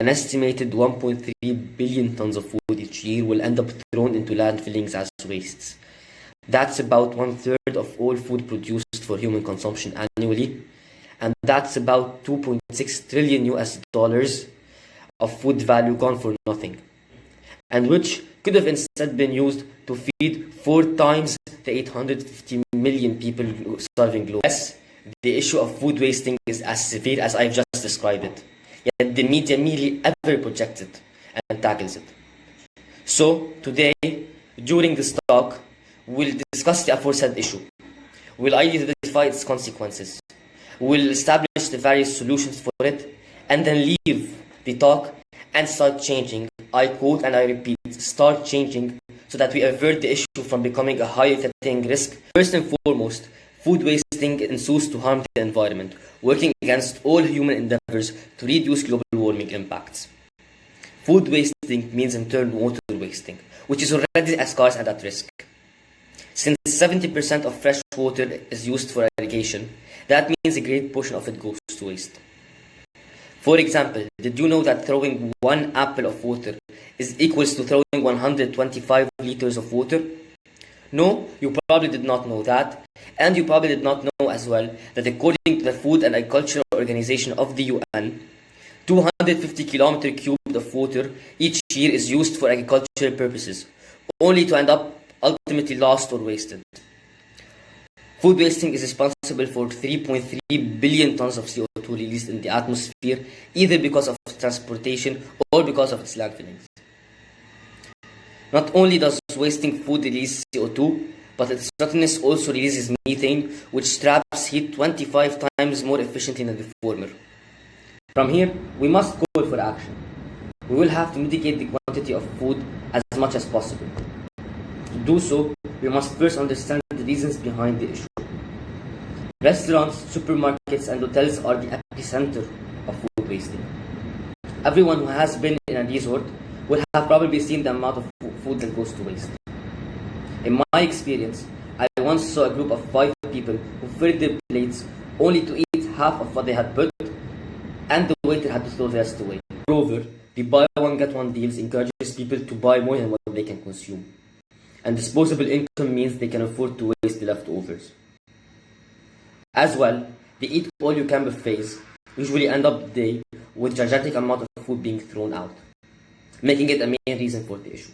an estimated 1.3 billion tons of food each year will end up thrown into landfillings as wastes. That's about 1/3 of all food produced for human consumption annually, and that's about 2.6 trillion US dollars of food value gone for nothing, and which could have instead been used to feed 4 times the 850 million people starving globally. Yes, the issue of food wasting is as severe as I've just described it, yet the media merely ever projects it and tackles it. So today, during this talk, we'll discuss the aforesaid issue. We'll identify its consequences. We'll establish the various solutions for it, and then leave the talk and start changing. I quote and I repeat, start changing, so that we avert the issue from becoming a high-threatening risk. First and foremost, food wasting ensues to harm the environment, working against all human endeavors to reduce global warming impacts. Food wasting means in turn water wasting, which is already scarce and at risk. Since 70% of fresh water is used for irrigation, that means a great portion of it goes to waste. For example, did you know that throwing 1 apple of water is equals to throwing 125 liters of water? No, you probably did not know that, and you probably did not know as well that according to the Food and Agricultural Organization of the UN, 250 kilometers cubed of water each year is used for agricultural purposes, only to end up ultimately lost or wasted. Food wasting is responsible for 3.3 billion tons of CO2 released in the atmosphere, either because of transportation or because of its landfillings. Not only does wasting food release CO2, but its rottenness also releases methane, which traps heat 25 times more efficiently than the former. From here, we must call for action. We will have to mitigate the quantity of food as much as possible. To do so, we must first understand the reasons behind the issue. Restaurants, supermarkets, and hotels are the epicenter of food wasting. Everyone who has been in a resort will have probably seen the amount of food that goes to waste. In my experience, I once saw a group of 5 people who filled their plates only to eat half of what they had put, and the waiter had to throw the rest away. Moreover, the buy one get one deals encourages people to buy more than what they can consume, and disposable income means they can afford to waste the leftovers. As well, the eat all you can buffets usually end up the day with a gigantic amount of food being thrown out, making it a main reason for the issue.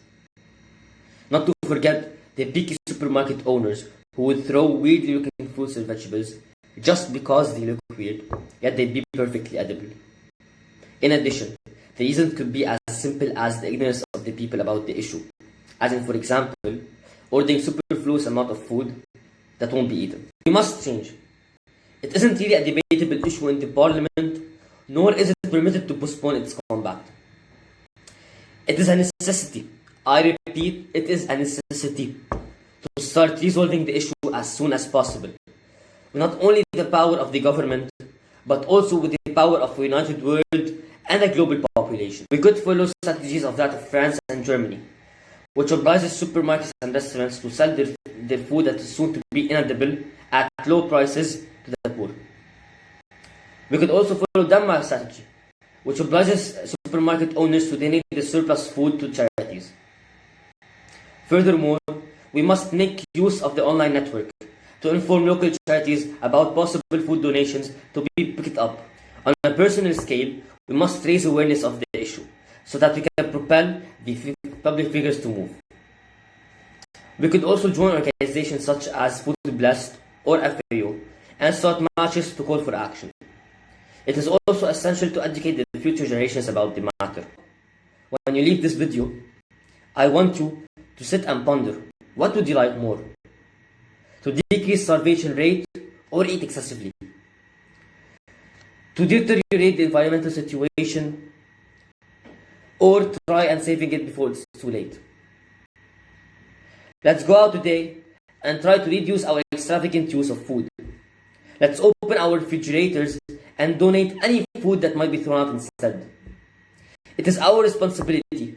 Not to forget the picky supermarket owners who would throw weirdly looking fruits and vegetables just because they look weird, yet they'd be perfectly edible. In addition, the reason could be as simple as the ignorance of the people about the issue, as in, for example, ordering superfluous amount of food that won't be eaten. We must change. It isn't really a debatable issue in the parliament, nor is it permitted to postpone its combat. It is a necessity. I repeat, it is a necessity to start resolving the issue as soon as possible. With not only the power of the government, but also with the power of a united world and a global population. We could follow strategies of that of France and Germany, which obliges supermarkets and restaurants to sell their food that is soon to be inedible at low prices to the poor. We could also follow Denmark's strategy, which obliges supermarket owners to donate the surplus food to charities. Furthermore, we must make use of the online network to inform local charities about possible food donations to be picked up. On a personal scale, we must raise awareness of the issue so that we can propel the public figures to move. We could also join organizations such as Food Blessed or FAO and start marches to call for action. It is also essential to educate the future generations about the matter. When you leave this video, I want you to sit and ponder, what would you like more? To decrease starvation rate or eat excessively? To deteriorate the environmental situation or try and saving it before it's too late? Let's go out today and try to reduce our extravagant use of food. Let's open our refrigerators and donate any food that might be thrown out instead. It is our responsibility.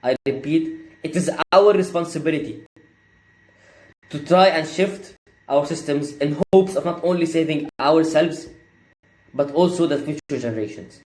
I repeat, it is our responsibility to try and shift our systems in hopes of not only saving ourselves, but also the future generations.